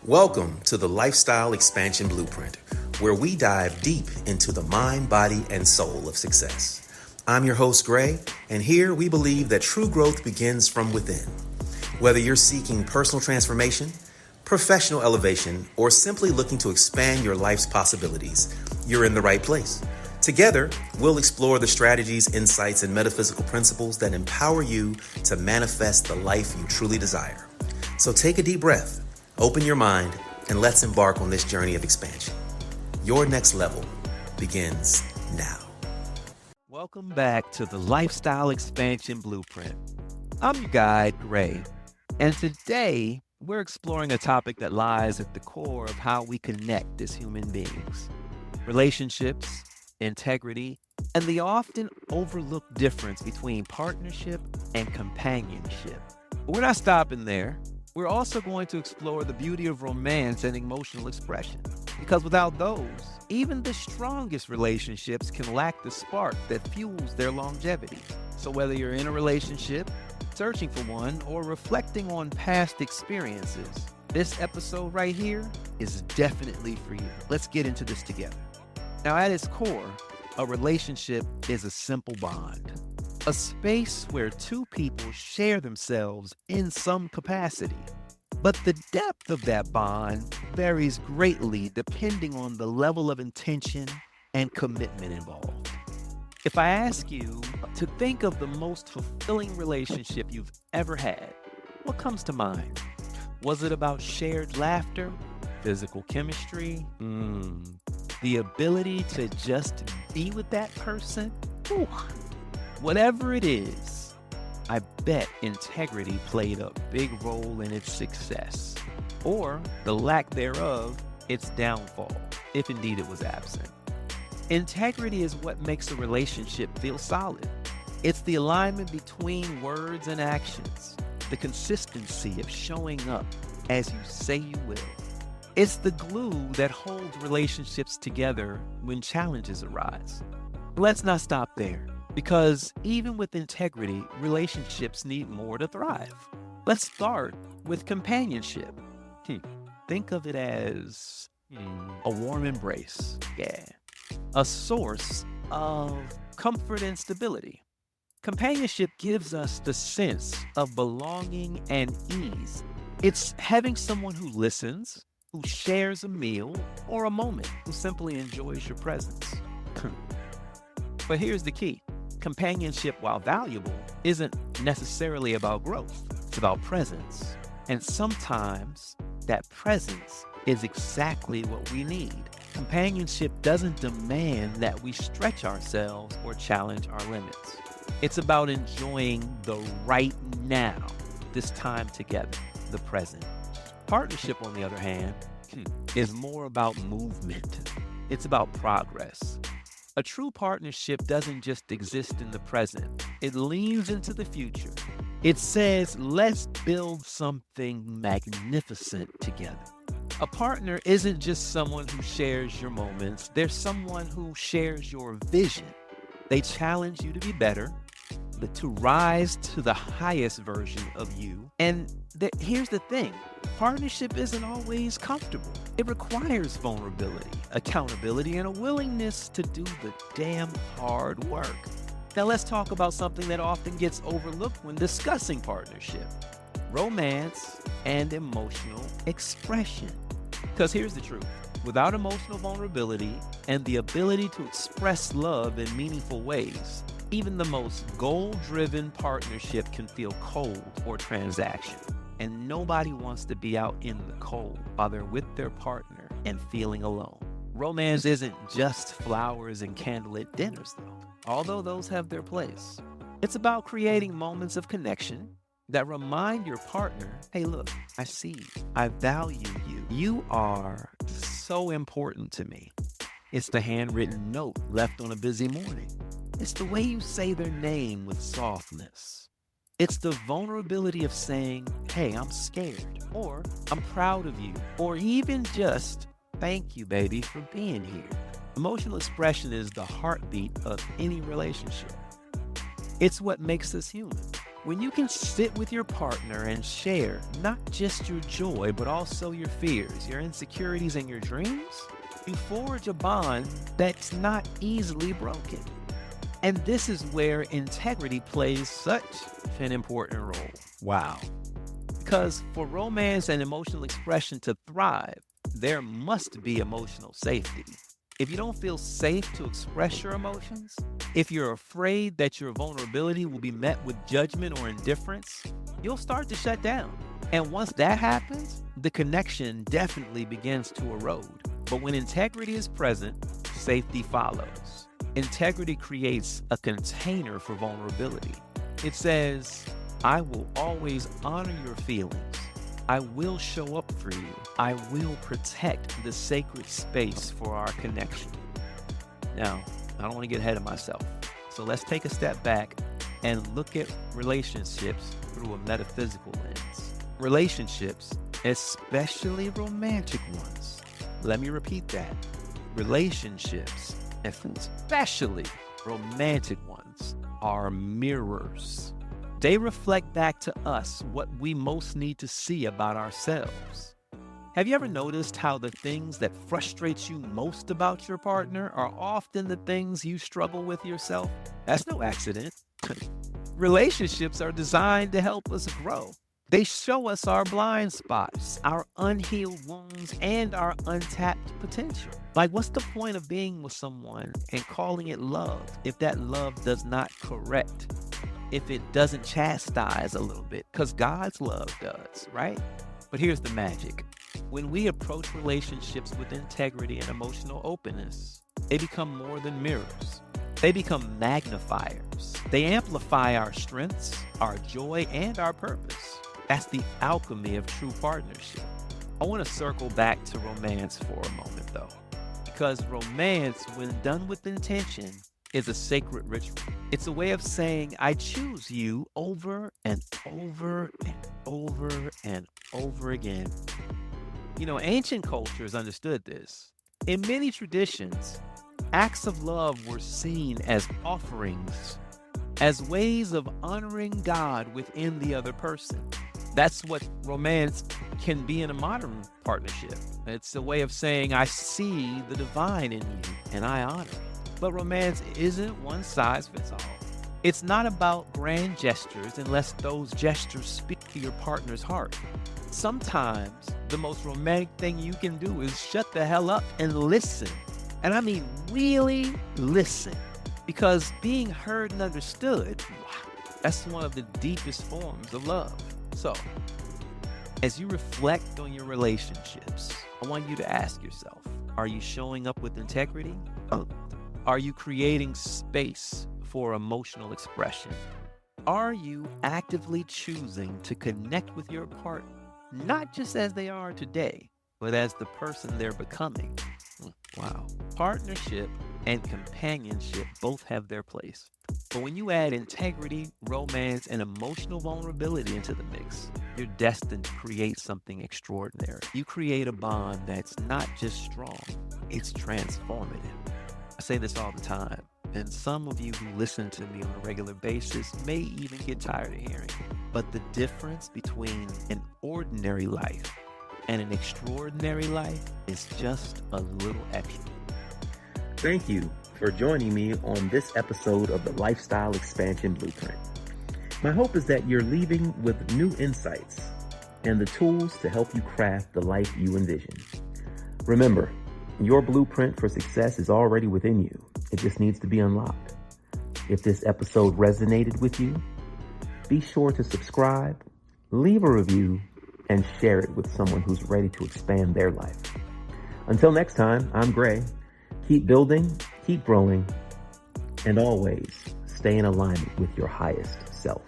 Welcome to the Lifestyle Expansion Blueprint, where we dive deep into the mind, body, and soul of success. I'm your host, Gray, and here we believe that true growth begins from within. Whether you're seeking personal transformation, professional elevation, or simply looking to expand your life's possibilities, you're in the right place. Together, we'll explore the strategies, insights, and metaphysical principles that empower you to manifest the life you truly desire. So take a deep breath, open your mind, and let's embark on this journey of expansion. Your next level begins now. Welcome back to the Lifestyle Expansion Blueprint. I'm your guide, Gray, and today we're exploring a topic that lies at the core of how we connect as human beings: relationships, integrity, and the often overlooked difference between partnership and companionship. But we're not stopping there. We're also going to explore the beauty of romance and emotional expression, because without those, even the strongest relationships can lack the spark that fuels their longevity. So whether you're in a relationship, searching for one, or reflecting on past experiences, this episode right here is definitely for you. Let's get into this together. Now, at its core, a relationship is a simple bond. A space where two people share themselves in some capacity. But the depth of that bond varies greatly depending on the level of intention and commitment involved. If I ask you to think of the most fulfilling relationship you've ever had, what comes to mind? Was it about shared laughter, physical chemistry, the ability to just be with that person? Ooh. Whatever it is, I bet integrity played a big role in its success, or the lack thereof, its downfall, if indeed it was absent. Integrity is what makes a relationship feel solid. It's the alignment between words and actions, the consistency of showing up as you say you will. It's the glue that holds relationships together when challenges arise. But let's not stop there, because even with integrity, relationships need more to thrive. Let's start with companionship. Think of it as a warm embrace. Yeah. A source of comfort and stability. Companionship gives us the sense of belonging and ease. It's having someone who listens, who shares a meal or a moment, who simply enjoys your presence. But here's the key. Companionship, while valuable, isn't necessarily about growth. It's about presence. And sometimes that presence is exactly what we need. Companionship doesn't demand that we stretch ourselves or challenge our limits. It's about enjoying the right now, this time together, the present. Partnership, on the other hand, is more about movement. It's about progress. A true partnership doesn't just exist in the present. It leans into the future. It says, let's build something magnificent together. A partner isn't just someone who shares your moments. They're someone who shares your vision. They challenge you to be better, to rise to the highest version of you. And here's the thing. Partnership isn't always comfortable. It requires vulnerability, accountability, and a willingness to do the damn hard work. Now let's talk about something that often gets overlooked when discussing partnership: romance and emotional expression. Because here's the truth. Without emotional vulnerability and the ability to express love in meaningful ways, even the most goal-driven partnership can feel cold or transactional. And nobody wants to be out in the cold while they're with their partner and feeling alone. Romance isn't just flowers and candlelit dinners, though, although those have their place. It's about creating moments of connection that remind your partner, hey, look, I see you. I value you. You are so important to me. It's the handwritten note left on a busy morning. It's the way you say their name with softness. It's the vulnerability of saying, hey, I'm scared, or I'm proud of you, or even just, thank you, baby, for being here. Emotional expression is the heartbeat of any relationship. It's what makes us human. When you can sit with your partner and share not just your joy, but also your fears, your insecurities, and your dreams, you forge a bond that's not easily broken. And this is where integrity plays such an important role. Wow. Because for romance and emotional expression to thrive, there must be emotional safety. If you don't feel safe to express your emotions, if you're afraid that your vulnerability will be met with judgment or indifference, you'll start to shut down. And once that happens, the connection definitely begins to erode. But when integrity is present, safety follows. Integrity creates a container for vulnerability. It says, I will always honor your feelings. I will show up for you. I will protect the sacred space for our connection. Now, I don't want to get ahead of myself. So let's take a step back and look at relationships through a metaphysical lens. Relationships, especially romantic ones. Let me repeat that. Relationships, especially romantic ones, are mirrors. They reflect back to us what we most need to see about ourselves. Have you ever noticed how the things that frustrate you most about your partner are often the things you struggle with yourself? That's no accident. Relationships are designed to help us grow. They show us our blind spots, our unhealed wounds, and our untapped potential. Like, what's the point of being with someone and calling it love if that love does not correct? If it doesn't chastise a little bit? Because God's love does, right? But here's the magic. When we approach relationships with integrity and emotional openness, they become more than mirrors. They become magnifiers. They amplify our strengths, our joy, and our purpose. That's the alchemy of true partnership. I want to circle back to romance for a moment, though, because romance, when done with intention, is a sacred ritual. It's a way of saying, I choose you over and over and over and over again. You know, ancient cultures understood this. In many traditions, acts of love were seen as offerings, as ways of honoring God within the other person. That's what romance can be in a modern partnership. It's a way of saying, I see the divine in you and I honor it. But romance isn't one size fits all. It's not about grand gestures unless those gestures speak to your partner's heart. Sometimes the most romantic thing you can do is shut the hell up and listen. And I mean really listen. Because being heard and understood, wow, that's one of the deepest forms of love. So, as you reflect on your relationships, I want you to ask yourself, are you showing up with integrity? Are you creating space for emotional expression? Are you actively choosing to connect with your partner, not just as they are today, but as the person they're becoming? Wow. Partnership and companionship both have their place. But when you add integrity, romance, and emotional vulnerability into the mix, you're destined to create something extraordinary. You create a bond that's not just strong, it's transformative. I say this all the time, and some of you who listen to me on a regular basis may even get tired of hearing it. But the difference between an ordinary life and an extraordinary life is just a little extra. Thank you for joining me on this episode of the Lifestyle Expansion Blueprint. My hope is that you're leaving with new insights and the tools to help you craft the life you envision. Remember, your blueprint for success is already within you. It just needs to be unlocked. If this episode resonated with you, be sure to subscribe, leave a review, and share it with someone who's ready to expand their life. Until next time, I'm Gray. Keep building, keep growing, and always stay in alignment with your highest self.